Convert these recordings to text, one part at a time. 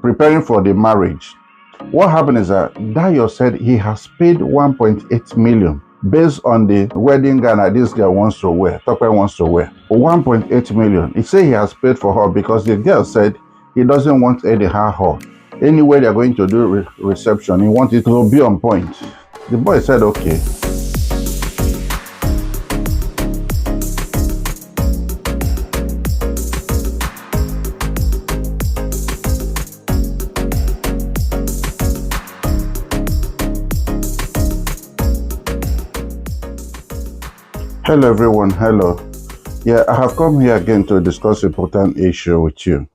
preparing for the marriage. What happened is that Dayo said he has paid 1.8 million based on the wedding gown that this girl wants to wear, Tope wants to wear. 1.8 million. He said he has paid for her because the girl said he doesn't want anyhow her. Anyway, they're going to do reception, he wants it to be on point. The boy said, okay. Hello everyone, hello. Yeah, I have come here again to discuss a important issue with you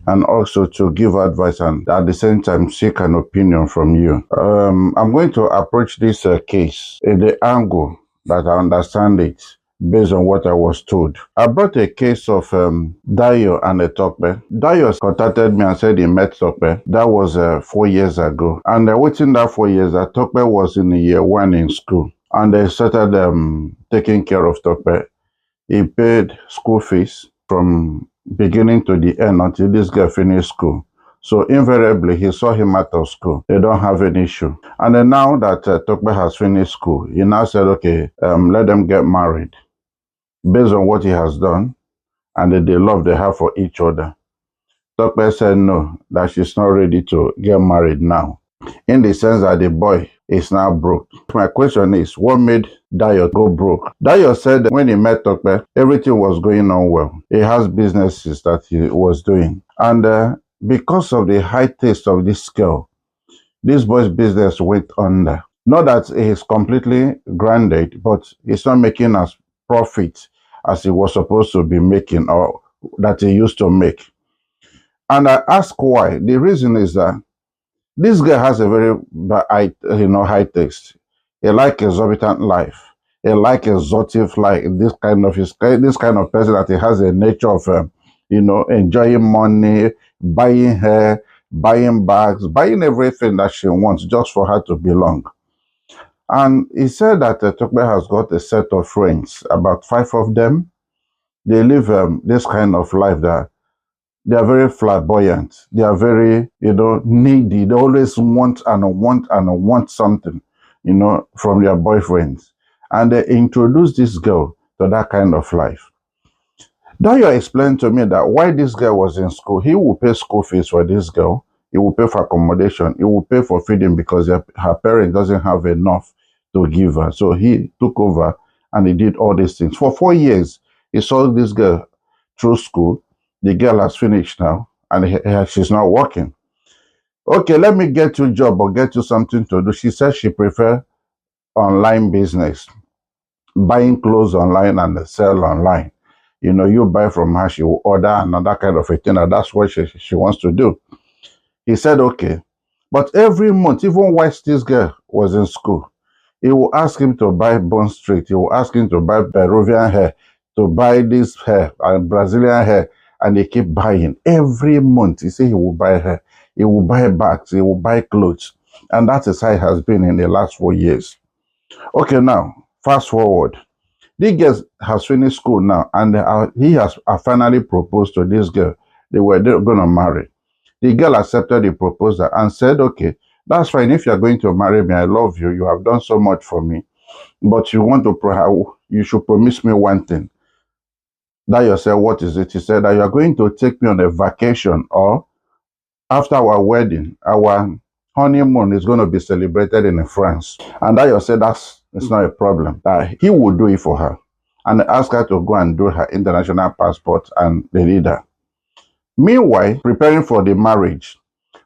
and also to give advice and at the same time seek an opinion from you. I'm going to approach this case in the angle that I understand it based on what I was told. I brought a case of Dayo and Tope. Dayo contacted me and said he met Tope. That was 4 years ago. And within that 4 years, Tope was in year 1 in school. And they started taking care of Tope. He paid school fees from beginning to the end until this girl finished school. So invariably, he saw him out of school. They don't have an issue. And then now that Tope has finished school, he now said, okay, let them get married based on what he has done and the love they have for each other. Tope said no, that she's not ready to get married now, in the sense that the boy is now broke. My question is, what made Dayo go broke? Dayo said that when he met Tope, everything was going on well. He has businesses that he was doing. And because of the high taste of this girl, this boy's business went under. Not that he's completely grounded, but he's not making as profit as he was supposed to be making or that he used to make. And I ask why. The reason is that this guy has a very high taste. He like exorbitant life. He like exotic life. This kind of person that he has a nature of enjoying money, buying hair, buying bags, buying everything that she wants just for her to belong. And he said that Tope has got a set of friends, about 5 of them. They live this kind of life that they are very flamboyant. They are very, needy. They always want something, from their boyfriends. And they introduce this girl to that kind of life. Dayo explained to me that while this girl was in school, he will pay school fees for this girl. He will pay for accommodation. He will pay for feeding because her parent doesn't have enough to give her. So he took over and he did all these things. For 4 years, he saw this girl through school. The girl has finished now and she's not working. Okay, let me get you a job or get you something to do. She said she prefers online business, buying clothes online and sell online. You buy from her, she will order another kind of a thing, and that's what she wants to do. He said, okay. But every month, even while this girl was in school, he will ask him to buy Bond Street. He will ask him to buy Peruvian hair, to buy this hair and Brazilian hair, and they keep buying. Every month, he said he will buy hair. He will buy bags. He will buy clothes. And that is how it has been in the last 4 years. Okay, now, fast forward. This girl has finished school now, and he has finally proposed to this girl. They were going to marry. The girl accepted the proposal and said, okay, that's fine. If you're going to marry me, I love you. You have done so much for me. But you should promise me one thing. Dayo said, what is it? He said that you are going to take me on a vacation, or after our wedding, our honeymoon is going to be celebrated in France. And Dayo said it's not a problem. That he would do it for her and ask her to go and do her international passport, and they did that. Meanwhile, preparing for the marriage,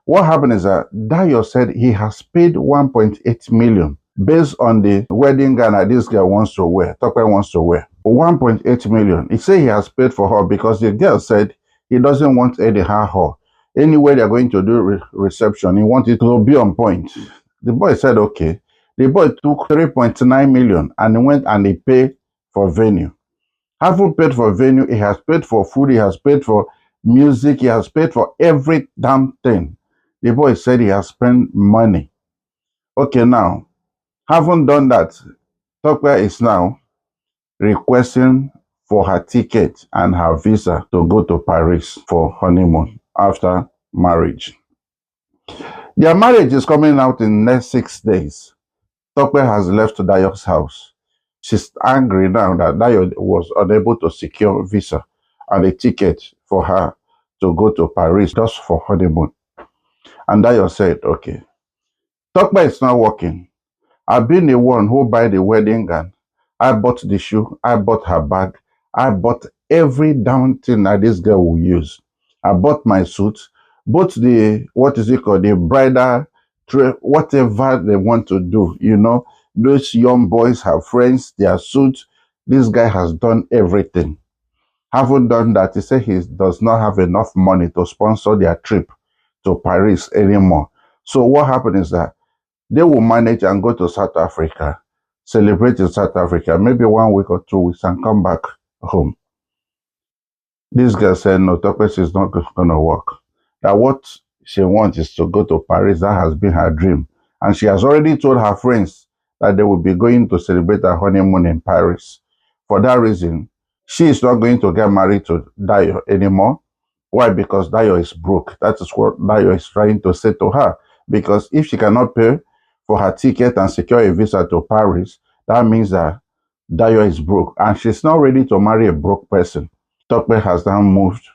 what happened is that Dayo said he has paid 1.8 million based on the wedding gown that this girl wants to wear, Tope wants to wear. 1.8 million. He said he has paid for her because the girl said he doesn't want anyhow her. Anyway, they're going to do reception, he wants it to be on point. The boy said, okay. The boy took 3.9 million and he went and he paid for venue. Having paid for venue, he has paid for food, he has paid for music, he has paid for every damn thing. The boy said he has spent money. Okay, now, having done that, Tope is now requesting for her ticket and her visa to go to Paris for honeymoon after marriage. Their marriage is coming out in next 6 days. Tokwe has left Dayo's house. She's angry now that Dayo was unable to secure visa and a ticket for her to go to Paris just for honeymoon. And Dayo said, okay, Tokwe is not working. I've been the one who buy the wedding gown. I bought the shoe. I bought her bag. I bought every damn thing that this girl will use. I bought my suit. Bought the, what is it called, the bridal, whatever they want to do. You know, those young boys have friends, their suits. This guy has done everything. Haven't done that. He said he does not have enough money to sponsor their trip to Paris anymore. So what happened is that they will manage and go to South Africa, celebrate in South Africa, maybe 1 week or 2 weeks, and come back home. This girl said, no, Tokwe is not going to work. That what she wants is to go to Paris. That has been her dream. And she has already told her friends that they will be going to celebrate her honeymoon in Paris. For that reason, she is not going to get married to Dayo anymore. Why? Because Dayo is broke. That is what Dayo is trying to say to her. Because if she cannot pay for her ticket and secure a visa to Paris, that means that Dayo is broke. And she's not ready to marry a broke person. Tokwe has now moved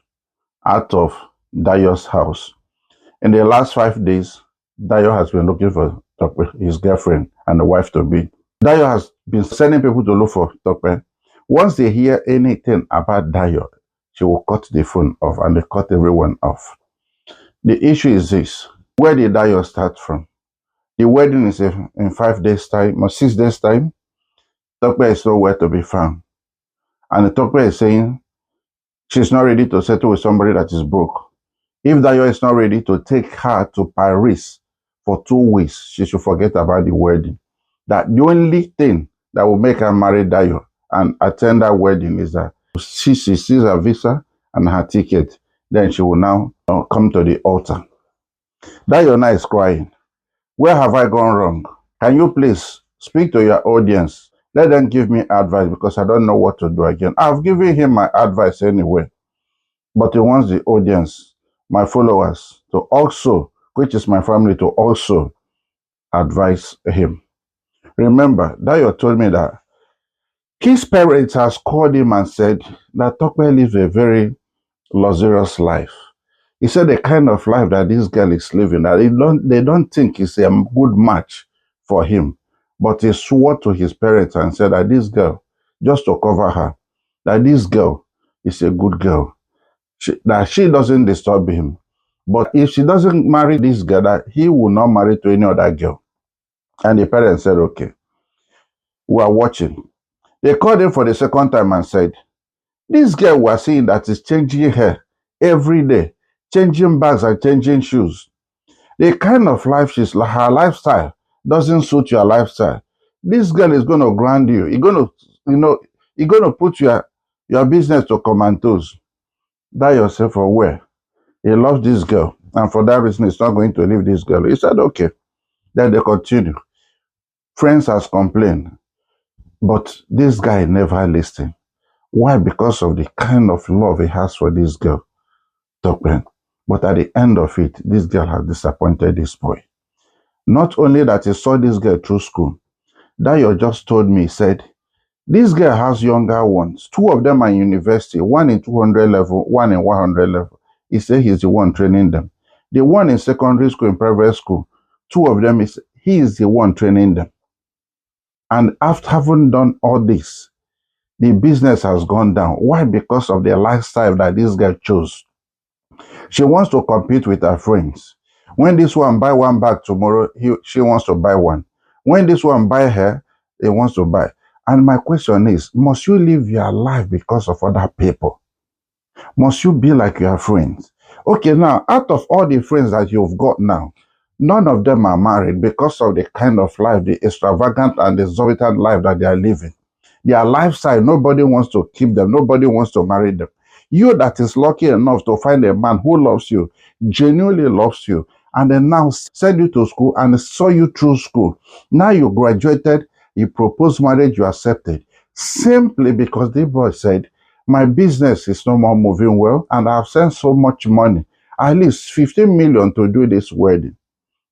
out of Dayo's house. In the last 5 days, Dayo has been looking for Tokwe, his girlfriend and the wife to be. Dayo has been sending people to look for Tokwe. Once they hear anything about Dayo, she will cut the phone off and they cut everyone off. The issue is this. Where did Dayo start from? The wedding is in 5 days' time or 6 days' time. Tokwe is nowhere to be found. And the Tokwe is saying she's not ready to settle with somebody that is broke. If Dayo is not ready to take her to Paris for 2 weeks, she should forget about the wedding. That the only thing that will make her marry Dayo and attend that wedding is that she sees her visa and her ticket. Then she will now come to the altar. Dayo now is crying. Where have I gone wrong? Can you please speak to your audience? Let them give me advice because I don't know what to do again. I've given him my advice anyway. But he wants the audience, my followers, to also, which is my family, to also advise him. Remember, Dayo told me that his parents has called him and said that Tokwe lives a very luxurious life. He said the kind of life that this girl is living, that they don't think it's a good match for him. But he swore to his parents and said that this girl, just to cover her, that this girl is a good girl. That she doesn't disturb him. But if she doesn't marry this girl, that he will not marry to any other girl. And the parents said, okay, we are watching. They called him for the second time and said, this girl we are seeing that is changing hair every day, changing bags and changing shoes. The kind of life her lifestyle doesn't suit your lifestyle. This girl is going to ground you. You're going to put your business to comatose. Die yourself or where? He loves this girl, and for that reason, he's not going to leave this girl. He said, okay. Then they continue. Friends has complained, but this guy never listened. Why? Because of the kind of love he has for this girl, Tokwe. But at the end of it, this girl has disappointed this boy. Not only that he saw this girl through school, Dayo just told me, he said, this girl has younger ones. 2 of them are in university, one in 200 level, one in 100 level. He said he's the one training them. The one in secondary school, in private school, 2 of them, he is the one training them. And after having done all this, the business has gone down. Why? Because of the lifestyle that this girl chose. She wants to compete with her friends. When this one buy one bag tomorrow, she wants to buy one. When this one buy her, he wants to buy. And my question is, must you live your life because of other people? Must you be like your friends? Okay, now, out of all the friends that you've got now, none of them are married because of the kind of life, the extravagant and exorbitant life that they are living. Their lifestyle, nobody wants to keep them. Nobody wants to marry them. You that is lucky enough to find a man who loves you, genuinely loves you, and then now send you to school and saw you through school. Now you graduated, you proposed marriage, you accepted. Simply because the boy said, my business is no more moving well and I've sent so much money, at least 15 million to do this wedding.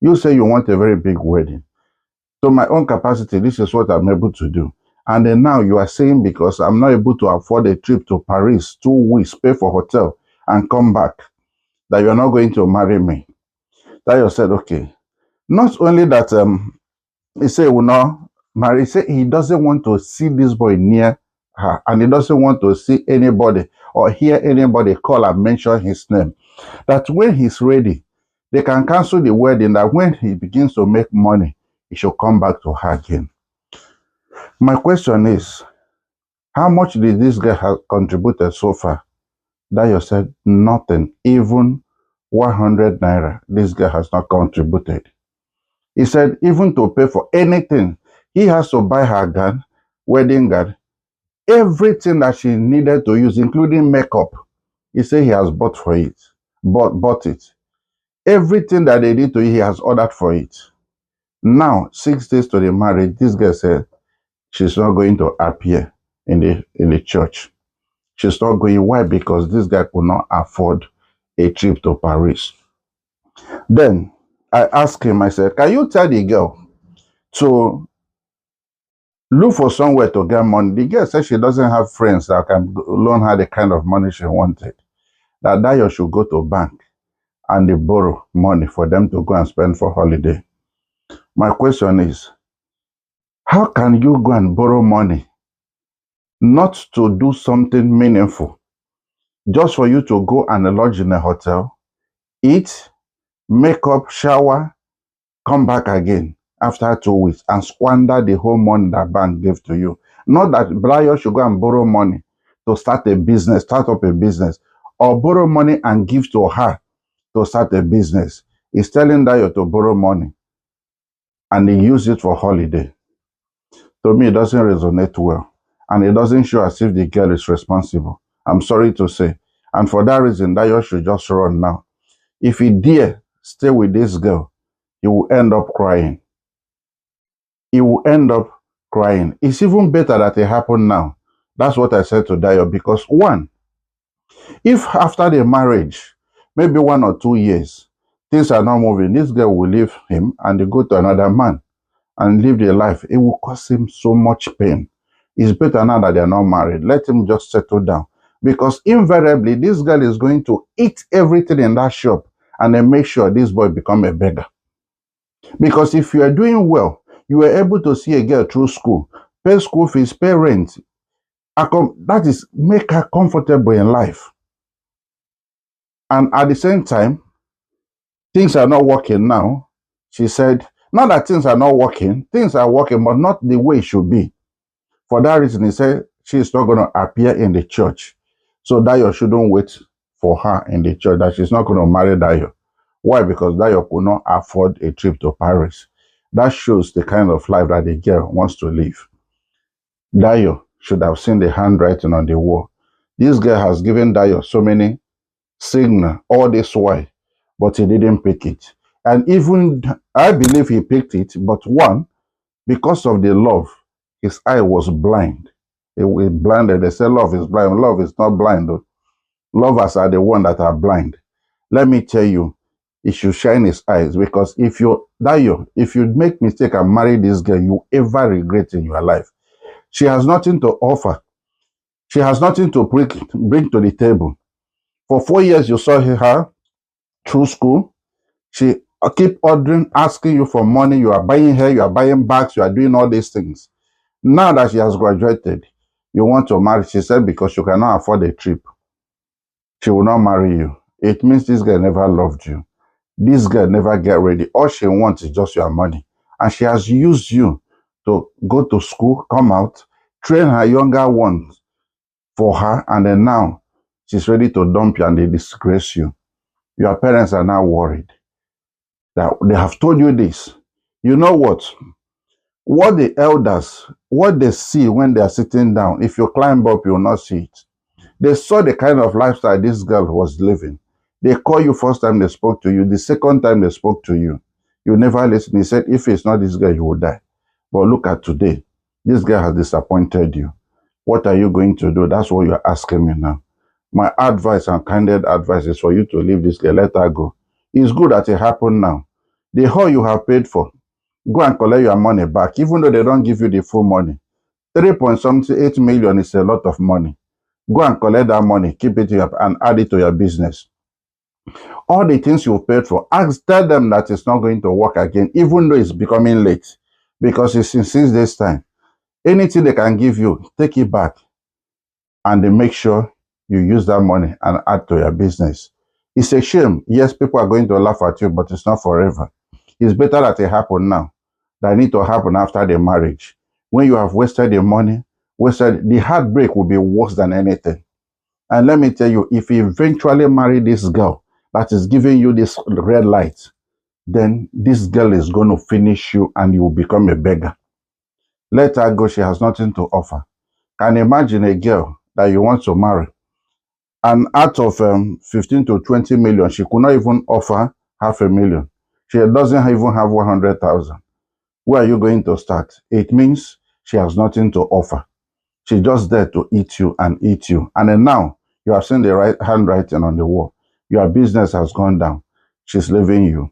You say you want a very big wedding. To my own capacity, this is what I'm able to do. And then now you are saying because I'm not able to afford a trip to Paris, 2 weeks, pay for hotel, and come back, that you're not going to marry me. Dayo said, okay. Not only that, he said he will not marry. He said he doesn't want to see this boy near her, and he doesn't want to see anybody or hear anybody call and mention his name. That when he's ready, they can cancel the wedding, that when he begins to make money, he should come back to her again. My question is, how much did this guy have contributed so far? Dayo said, nothing. Even 100 naira, this guy has not contributed. He said, even to pay for anything, he has to buy her gown, wedding gown, everything that she needed to use, including makeup. He said he has bought for it, bought it. Everything that they need to eat, he has ordered for it. Now, 6 days to the marriage, this girl said she's not going to appear in the church. She's not going. Why? Because this guy could not afford a trip to Paris. Then I asked him, I said, can you tell the girl to look for somewhere to get money? The girl said she doesn't have friends that can loan her the kind of money she wanted. That Dayo should go to bank and they borrow money for them to go and spend for holiday. My question is, how can you go and borrow money not to do something meaningful, just for you to go and lodge in a hotel, eat, make up, shower, come back again after 2 weeks and squander the whole money that bank gave to you? Not that Brian should go and borrow money to start a business, start up a business, or borrow money and give to her to start a business. He's telling Dayo to borrow money and he use it for holiday. To me, it doesn't resonate well. And it doesn't show as if the girl is responsible. I'm sorry to say. And for that reason, Dayo should just run now. If he dare stay with this girl, he will end up crying. He will end up crying. It's even better that it happened now. That's what I said to Dayo. Because one, if after the marriage, maybe 1 or 2 years, things are not moving, this girl will leave him and they go to another man and live their life. It will cause him so much pain. It's better now that they are not married. Let him just settle down. Because invariably, this girl is going to eat everything in that shop and then make sure this boy become a beggar. Because if you are doing well, you are able to see a girl through school, pay school fees, pay rent. That is, make her comfortable in life. And at the same time, things are not working now. She said, not that things are not working, things are working, but not the way it should be. For that reason, he said she is not going to appear in the church. So Dayo shouldn't wait for her in the church, that she's not going to marry Dayo. Why? Because Dayo could not afford a trip to Paris. That shows the kind of life that the girl wants to live. Dayo should have seen the handwriting on the wall. This girl has given Dayo so many signals all this while, but he didn't pick it. And even, I believe he picked it, but one, because of the love, his eye was blind. He was blinded. They say love is blind. Love is not blind, though. Lovers are the ones that are blind. Let me tell you, he should shine his eyes, because if you make mistake and marry this girl, you ever regret in your life. She has nothing to offer. She has nothing to bring to the table. For 4 years, you saw her through school. She keep ordering, asking you for money. You are buying hair, you are buying bags, you are doing all these things. Now that she has graduated, you want to marry. She said because you cannot afford a trip, she will not marry you. It means this girl never loved you. This girl never get ready. All she wants is just your money. And she has used you to go to school, come out, train her younger ones for her, and then now she's ready to dump you and they disgrace you. Your parents are now worried that they have told you this. You know what? What the elders, what they see when they are sitting down, if you climb up, you will not see it. They saw the kind of lifestyle this girl was living. They call you first time they spoke to you. The second time they spoke to you, you never listen. He said, if it's not this girl, you will die. But look at today. This girl has disappointed you. What are you going to do? That's what you're asking me now. My advice and candid advice is for you to leave this girl. Let her go. It's good that it happened now. The whole you have paid for, go and collect your money back, even though they don't give you the full money. 3 point something 8 million is a lot of money. Go and collect that money, keep it and add it to your business. All the things you paid for, tell them that it's not going to work again, even though it's becoming late, because it's in 6 days' time. Anything they can give you, take it back, and they make sure you use that money and add to your business. It's a shame. Yes, people are going to laugh at you, but it's not forever. It's better that it happen now than it need to happen after the marriage. When you have wasted the money, the heartbreak will be worse than anything. And let me tell you, if you eventually marry this girl that is giving you this red light, then this girl is going to finish you and you will become a beggar. Let her go. She has nothing to offer. Can imagine a girl that you want to marry, and out of 15 to 20 million, she could not even offer half a million. She doesn't even have 100,000. Where are you going to start? It means she has nothing to offer. She's just there to eat you and eat you. And then now you have seen the handwriting on the wall. Your business has gone down. She's leaving you.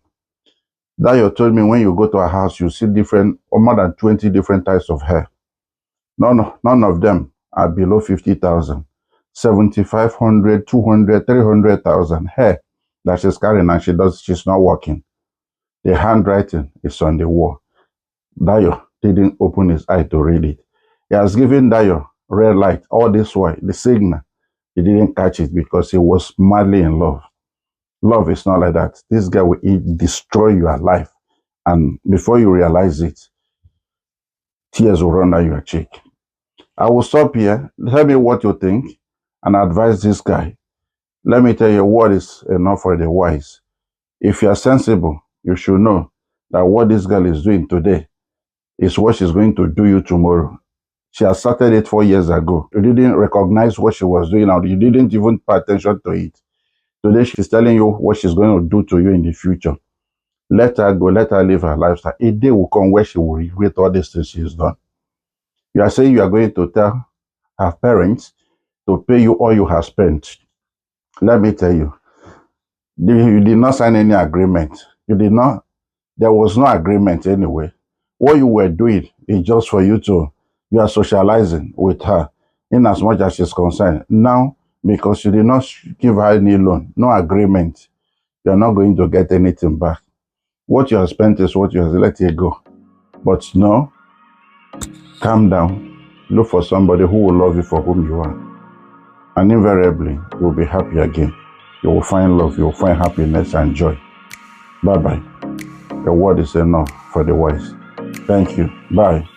Dayo told me when you go to her house, you see different, or more than 20 different types of hair. None of them are below 50,000. 7,500, 200, 300,000 hair that she's carrying, and she's not working. The handwriting is on the wall. Dayo didn't open his eye to read it. He has given Dayo red light all this while, the signal. He didn't catch it because he was madly in love. Love is not like that. This guy will destroy your life. And before you realize it, tears will run down your cheek. I will stop here. Tell me what you think and advise this guy. Let me tell you, what is enough for the wise. If you are sensible, you should know that what this girl is doing today is what she's going to do you tomorrow. She has started it 4 years ago. You didn't recognize what she was doing, and you didn't even pay attention to it. Today, she's telling you what she's going to do to you in the future. Let her go. Let her live her lifestyle. A day will come where she will regret all these things she's done. You are saying you are going to tell her parents to pay you all you have spent. Let me tell you, you did not sign any agreement. There was no agreement anyway. What you were doing is just for you are socializing with her in as much as she's concerned. Now, because you did not give her any loan, no agreement, you're not going to get anything back. What you have spent is what you have, let it go. But no, calm down. Look for somebody who will love you for whom you are. And invariably, you'll be happy again. You will find love, you will find happiness and joy. Bye-bye. The word is enough for the wise. Thank you. Bye.